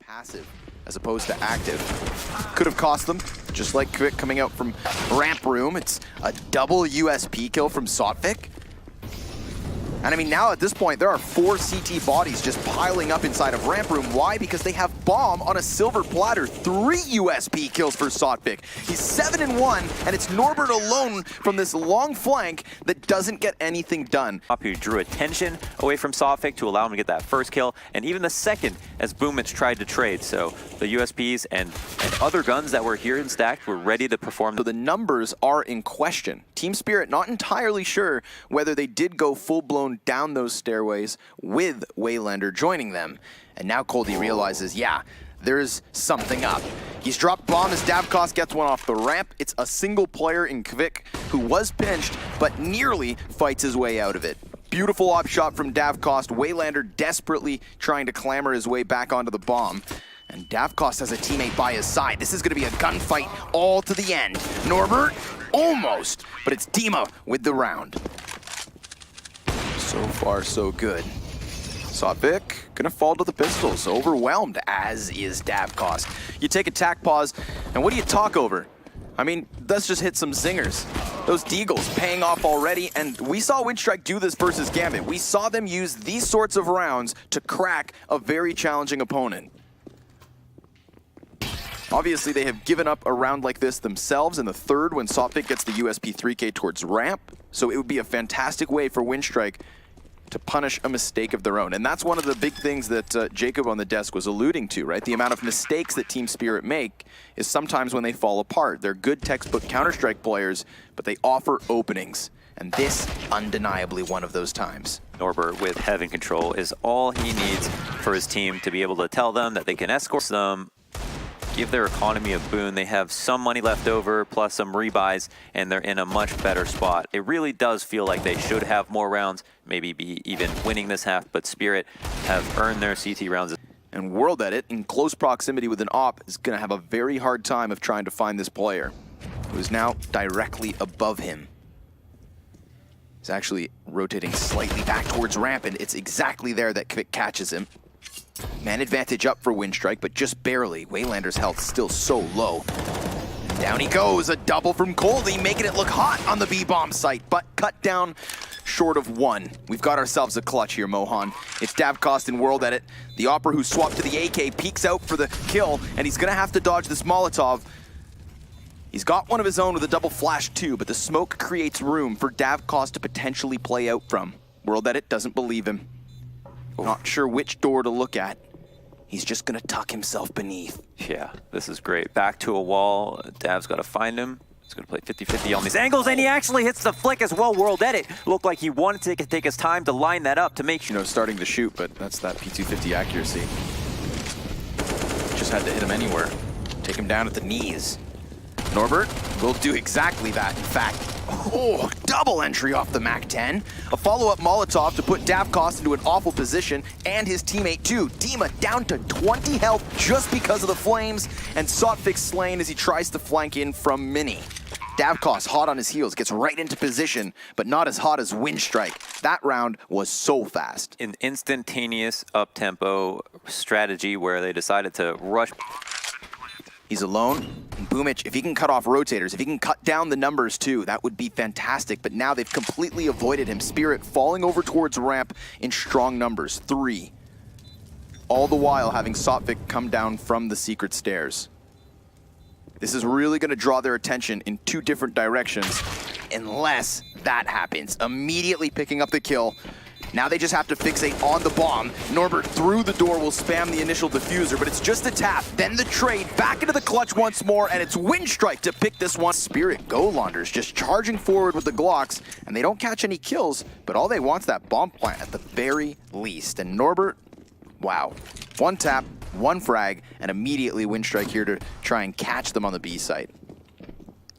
passive as opposed to active. Could have cost them, just like Quick coming out from ramp room. It's a double USP kill from Sotvik. And I mean, now at this point, there are 4 CT bodies just piling up inside of ramp room. Why? Because they have bomb on a silver platter. 3 USP kills for Sotvik. He's 7-1, and it's Norbert alone from this long flank that doesn't get anything done. Who drew attention away from Sotvik to allow him to get that first kill, and even the second as Boomich tried to trade. So the USPs and other guns that were here and stacked were ready to perform. So the numbers are in question. Team Spirit not entirely sure whether they did go full-blown down those stairways with Waylander joining them. And now Coldy realizes, yeah, there's something up. He's dropped bomb as Davkos gets one off the ramp. It's a single player in Kvik who was pinched, but nearly fights his way out of it. Beautiful op shot from Davkos. Waylander desperately trying to clamber his way back onto the bomb. And Davkos has a teammate by his side. This is going to be a gunfight all to the end. Norbert, almost, but it's Dima with the round. So far, so good. Sotvik gonna fall to the pistols, overwhelmed, as is Davkos. You take a tack pause, and what do you talk over? I mean, let's just hit some zingers. Those deagles paying off already, and we saw Winstrike do this versus Gambit. We saw them use these sorts of rounds to crack a very challenging opponent. Obviously, they have given up a round like this themselves in the third when Sotvik gets the USP 3K towards ramp, so it would be a fantastic way for Winstrike to punish a mistake of their own. And that's one of the big things that Jacob on the desk was alluding to, right? The amount of mistakes that Team Spirit make is sometimes when they fall apart. They're good textbook Counter-Strike players, but they offer openings. And this, undeniably one of those times. Norbert with Heaven Control is all he needs for his team to be able to tell them that they can escort them, give their economy a boon. They have some money left over, plus some rebuys, and they're in a much better spot. It really does feel like they should have more rounds, maybe be even winning this half, but Spirit have earned their CT rounds. And World Edit, in close proximity with an op, is going to have a very hard time of trying to find this player, who is now directly above him. He's actually rotating slightly back towards ramp, and it's exactly there that Quick catches him. Man advantage up for Winstrike, but just barely. Waylander's health still so low. And down he goes, a double from Coldy, making it look hot on the B-bomb site, but cut down short of 1. We've got ourselves a clutch here, Mohan. It's Davkos in World Edit. The Opera who swapped to the AK peeks out for the kill, and he's gonna have to dodge this Molotov. He's got one of his own with a double flash too, but the smoke creates room for Davkos to potentially play out from. World Edit doesn't believe him. Not sure which door to look at. He's just gonna tuck himself beneath. Yeah, this is great. Back to a wall. Dav's got to find him. He's gonna play 50-50 on these angles, and he actually hits the flick as well. World Edit looked like he wanted to take his time to line that up to make sure. You know, starting to shoot, but that's that P250 accuracy. Just had to hit him anywhere. Take him down at the knees. Norbert will do exactly that, in fact. Oh, double entry off the MAC-10. A follow-up Molotov to put Davkos into an awful position, and his teammate too. Dima down to 20 health just because of the flames, and Sotvik slain as he tries to flank in from Mini. Davkos hot on his heels, gets right into position, but not as hot as Winstrike. That round was so fast. An instantaneous up-tempo strategy where they decided to rush. He's alone, and Boomich, if he can cut off rotators, if he can cut down the numbers too, that would be fantastic, but now they've completely avoided him. Spirit falling over towards ramp in strong numbers, 3. All the while having Sotvik come down from the secret stairs. This is really gonna draw their attention in 2 different directions, unless that happens. Immediately picking up the kill. Now they just have to fixate on the bomb. Norbert through the door will spam the initial diffuser, but it's just a tap. Then the trade back into the clutch once more, and it's Winstrike to pick this one. Spirit Golanders just charging forward with the Glocks, and they don't catch any kills, but all they want's that bomb plant at the very least. And Norbert, wow. 1 tap, 1 frag, and immediately Winstrike here to try and catch them on the B site.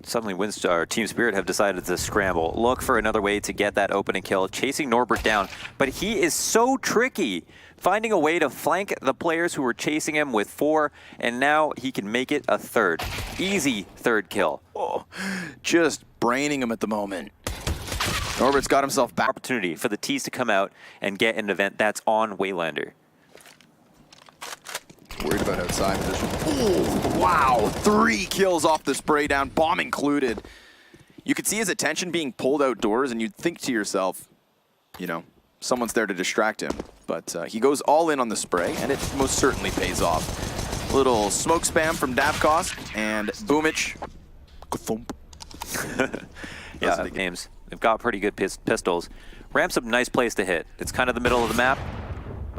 Suddenly Team Spirit have decided to scramble, look for another way to get that opening kill, chasing Norbert down, but he is so tricky, finding a way to flank the players who were chasing him with 4, and now he can make it a 3rd. Easy 3rd kill. Oh, just braining him at the moment. Norbert's got himself back. Opportunity for the T's to come out and get an event that's on Waylander. Worried about outside. Oh, wow. 3 kills off the spray down, bomb included. You could see his attention being pulled outdoors, and you'd think to yourself, you know, someone's there to distract him. But he goes all in on the spray, and it most certainly pays off. Little smoke spam from Davkost, and Boomich. Yeah, games. They've got pretty good pistols. Ramp's a nice place to hit. It's kind of the middle of the map,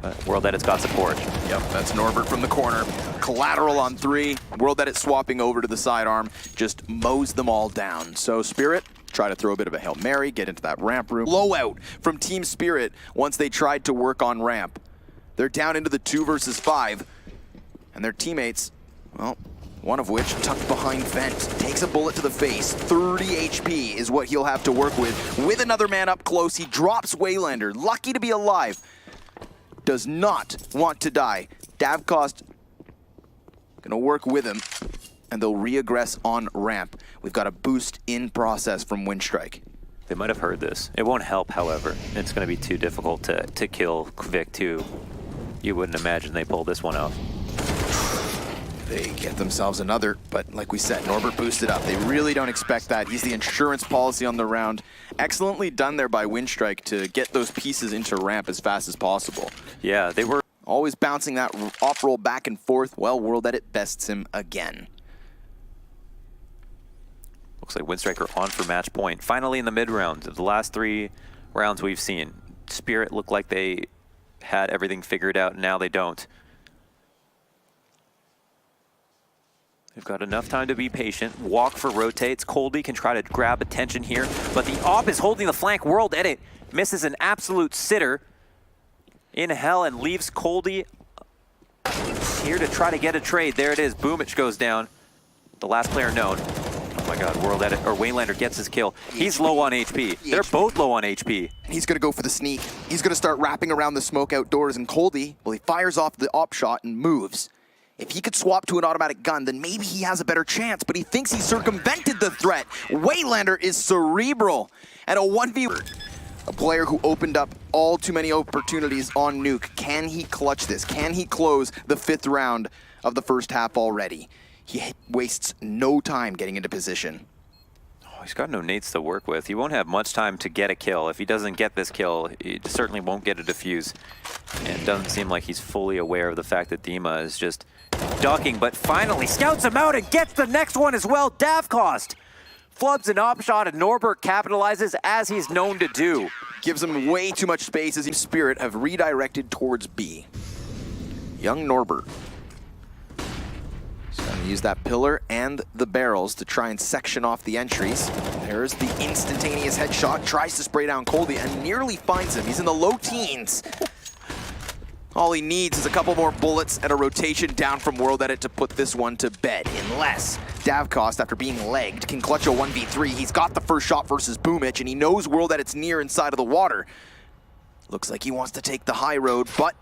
but World Edit's got support. Yep, that's Norbert from the corner. Collateral on 3. World Edit swapping over to the sidearm, just mows them all down. So Spirit try to throw a bit of a Hail Mary, get into that ramp room. Blowout from Team Spirit once they tried to work on ramp. They're down into the 2 versus 5, and their teammates, well, one of which tucked behind vent, takes a bullet to the face. 30 HP is what he'll have to work with another man up close. He drops Waylander, lucky to be alive. Does not want to die. Davkost gonna work with him, and they'll reaggress on ramp. We've got a boost in process from Winstrike. They might have heard this. It won't help, however. It's going to be too difficult to kill Vic too. You wouldn't imagine they pull this one off. They get themselves another, but like we said, Norbert boosted up. They really don't expect that. He's the insurance policy on the round. Excellently done there by Winstrike to get those pieces into ramp as fast as possible. Yeah, they were always bouncing that off roll back and forth. Well, World Edit bests him again. Looks like Winstrike are on for match point. Finally in the mid round, the last 3 rounds we've seen, Spirit looked like they had everything figured out. Now they don't. They've got enough time to be patient. Walk for rotates. Coldy can try to grab attention here, but the op is holding the flank. World Edit misses an absolute sitter in hell and leaves Coldy here to try to get a trade. There it is. Boomich goes down. The last player known. Oh my God, World Edit, or Waylander gets his kill. He's low on HP. They're both low on HP. He's gonna go for the sneak. He's gonna start wrapping around the smoke outdoors, and Coldy, well, he fires off the op shot and moves. If he could swap to an automatic gun, then maybe he has a better chance, but he thinks he circumvented the threat. Waylander is cerebral, and a 1v. A player who opened up all too many opportunities on Nuke. Can he clutch this? Can he close the 5th round of the first half already? He wastes no time getting into position. Oh, he's got no nades to work with. He won't have much time to get a kill. If he doesn't get this kill, he certainly won't get a defuse. And it doesn't seem like he's fully aware of the fact that Dima is just ducking, but finally scouts him out and gets the next one as well. Davkost flubs an op shot, and Norbert capitalizes as he's known to do. Gives him way too much space as Spirit have redirected towards B. Young Norbert. He's going to use that pillar and the barrels to try and section off the entries. There's the instantaneous headshot. Tries to spray down Coldy and nearly finds him. He's in the low teens. All he needs is a couple more bullets and a rotation down from World Edit to put this one to bed. Unless Davkost, after being legged, can clutch a 1v3. He's got the first shot versus Boomich, and he knows World Edit's near inside of the water. Looks like he wants to take the high road, but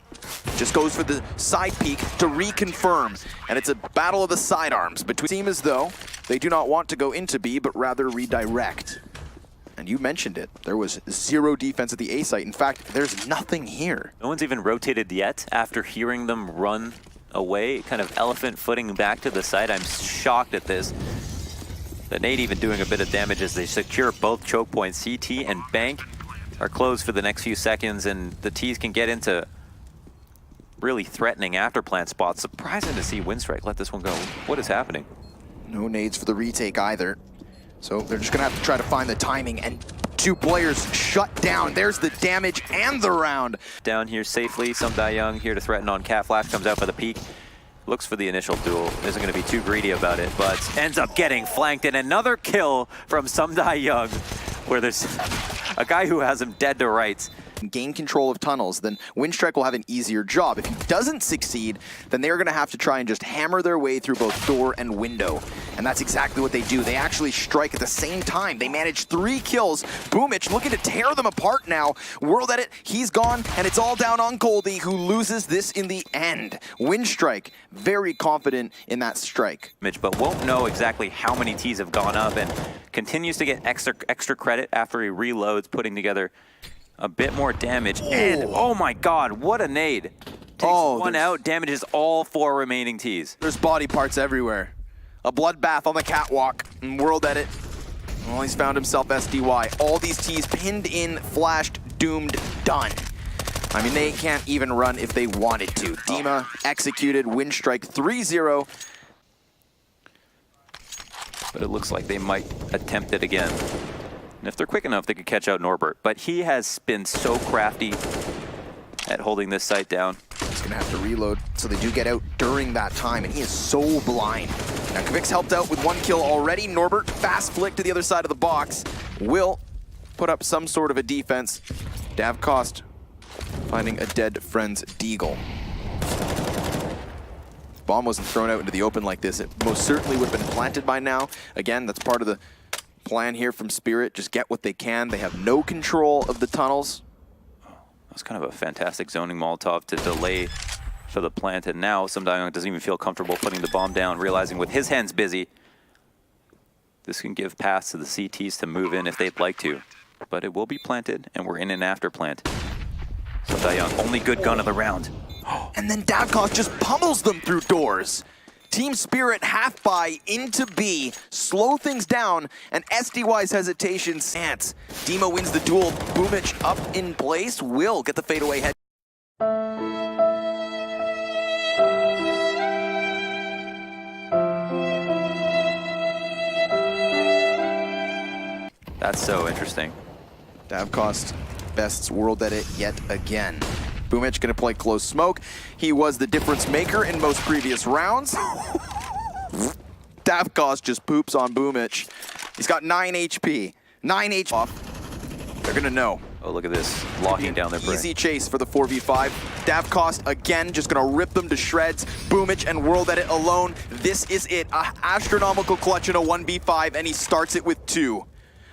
just goes for the side peek to reconfirm. And it's a battle of the sidearms. Between team as though they do not want to go into B, but rather redirect. And you mentioned it, there was 0 defense at the A site. In fact, there's nothing here. No one's even rotated yet after hearing them run away, kind of elephant footing back to the site. I'm shocked at this. The nade even doing a bit of damage as they secure both choke points. CT and Bank are closed for the next few seconds, and the T's can get into really threatening afterplant spots. Surprising to see Winstrike let this one go. What is happening? No nades for the retake either. So they're just gonna have to try to find the timing, and 2 players shut down. There's the damage and the round. Down here safely, Sumdai Young here to threaten on Cat Flash, comes out for the peak. Looks for the initial duel, isn't gonna be too greedy about it, but ends up getting flanked, and another kill from Sumdai Young, where there's a guy who has him dead to rights. Gain control of tunnels, then Winstrike will have an easier job. If he doesn't succeed, then they're gonna have to try and just hammer their way through both door and window. And that's exactly what they do. They actually strike at the same time. They manage 3 kills. Boomich looking to tear them apart now. World Edit, he's gone, and it's all down on Coldy, who loses this in the end. Winstrike, very confident in that strike. But won't know exactly how many T's have gone up, and continues to get extra credit after he reloads, putting together a bit more damage. And oh my god, what a nade. Takes one out, damages all 4 remaining Ts. There's body parts everywhere. A bloodbath on the catwalk. And World Edit. Well, he's found himself SDY. All these Ts pinned in, flashed, doomed, done. I mean, they can't even run if they wanted to. Dima executed, Winstrike 3-0. But it looks like they might attempt it again. And if they're quick enough, they could catch out Norbert. But he has been so crafty at holding this site down. He's gonna have to reload, so they do get out during that time, and he is so blind. Now, Kvix helped out with 1 kill already. Norbert, fast flick to the other side of the box, will put up some sort of a defense. Davkost finding a dead friend's deagle. If bomb wasn't thrown out into the open like this, it most certainly would have been planted by now. Again, that's part of the plan here from Spirit. Just get what they can. They have no control of the tunnels. That's kind of a fantastic zoning Molotov to delay for the plant, and now Samdayong doesn't even feel comfortable putting the bomb down, realizing with his hands busy, this can give paths to the CTs to move in if they'd like to. But it will be planted, and we're in an after plant. Samdayong, only good gun of the round. And then Davkost just pummels them through doors. Team Spirit half buy into B, slow things down, and SDY's hesitation stance. Dima wins the duel. Boomich up in place, will get the fadeaway head. That's so interesting. Davkost bests World Edit yet again. Boomich gonna play close smoke. He was the difference maker in most previous rounds. Davkost just poops on Boomich. He's got 9 HP. 9 HP off. They're gonna know. Oh, look at this. Locking down their brain. Easy chase for the 4v5. Davkost again just gonna rip them to shreds. Boomich and World Edit alone. This is it. An astronomical clutch in a 1v5, and he starts it with 2.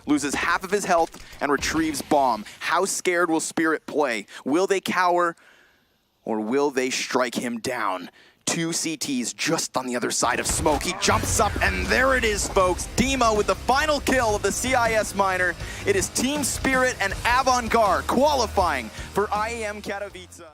Loses half of his health and retrieves bomb. How scared will Spirit play? Will they cower or will they strike him down? 2 CTs just on the other side of smoke. He jumps up and there it is, folks. Dima with the final kill of the CIS minor. It is Team Spirit and Avantgarde qualifying for IEM Katowice.